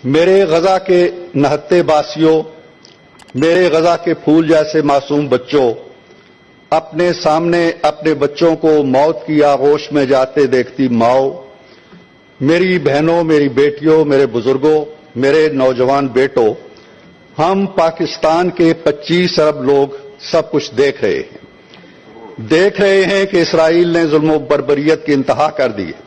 میرے غزہ کے نہتے باسیوں، میرے غزہ کے پھول جیسے معصوم بچوں، اپنے سامنے اپنے بچوں کو موت کی آغوش میں جاتے دیکھتی ماؤ، میری بہنوں، میری بیٹیوں، میرے بزرگوں، میرے نوجوان بیٹوں، ہم پاکستان کے 25 ارب لوگ سب کچھ دیکھ رہے ہیں کہ اسرائیل نے ظلم و بربریت کی انتہا کر دی ہے،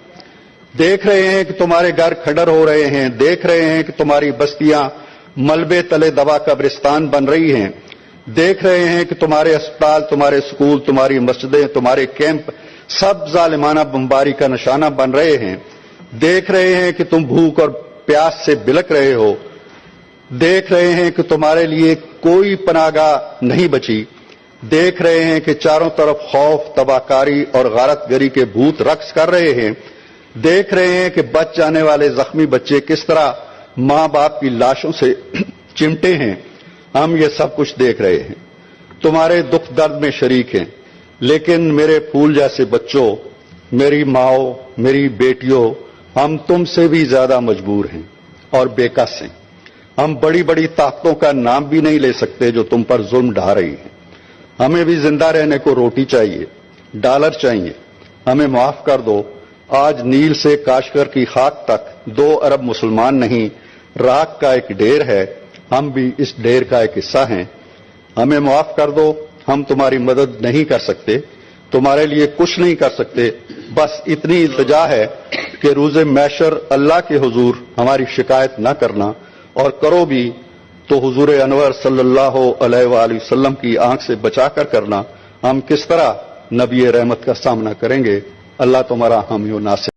دیکھ رہے ہیں کہ تمہارے گھر کھنڈر ہو رہے ہیں، دیکھ رہے ہیں کہ تمہاری بستیاں ملبے تلے دبا قبرستان بن رہی ہیں، دیکھ رہے ہیں کہ تمہارے اسپتال، تمہارے اسکول، تمہاری مسجدیں، تمہارے کیمپ سب ظالمانہ بمباری کا نشانہ بن رہے ہیں، دیکھ رہے ہیں کہ تم بھوک اور پیاس سے بلک رہے ہو، دیکھ رہے ہیں کہ تمہارے لیے کوئی پناہ گاہ نہیں بچی، دیکھ رہے ہیں کہ چاروں طرف خوف، تباہ کاری اور غارت گری کے بھوت رقص کر رہے ہیں، دیکھ رہے ہیں کہ بچ جانے والے زخمی بچے کس طرح ماں باپ کی لاشوں سے چمٹے ہیں، ہم یہ سب کچھ دیکھ رہے ہیں، تمہارے دکھ درد میں شریک ہیں، لیکن میرے پھول جیسے بچوں، میری ماؤں، میری بیٹیوں، ہم تم سے بھی زیادہ مجبور ہیں اور بے کس ہیں، ہم بڑی بڑی طاقتوں کا نام بھی نہیں لے سکتے جو تم پر ظلم ڈھا رہی ہیں، ہمیں بھی زندہ رہنے کو روٹی چاہیے، ڈالر چاہیے، ہمیں معاف کر دو، آج نیل سے کاشغر کی خاک تک 2 ارب مسلمان نہیں، راکھ کا ایک ڈھیر ہے، ہم بھی اس ڈھیر کا ایک حصہ ہیں، ہمیں معاف کر دو، ہم تمہاری مدد نہیں کر سکتے، تمہارے لیے کچھ نہیں کر سکتے، بس اتنی التجا ہے کہ روز محشر اللہ کے حضور ہماری شکایت نہ کرنا، اور کرو بھی تو حضور انور صلی اللہ علیہ وآلہ وسلم کی آنکھ سے بچا کر کرنا، ہم کس طرح نبی رحمت کا سامنا کریں گے؟ اللہ تمہارا حامی و ناصر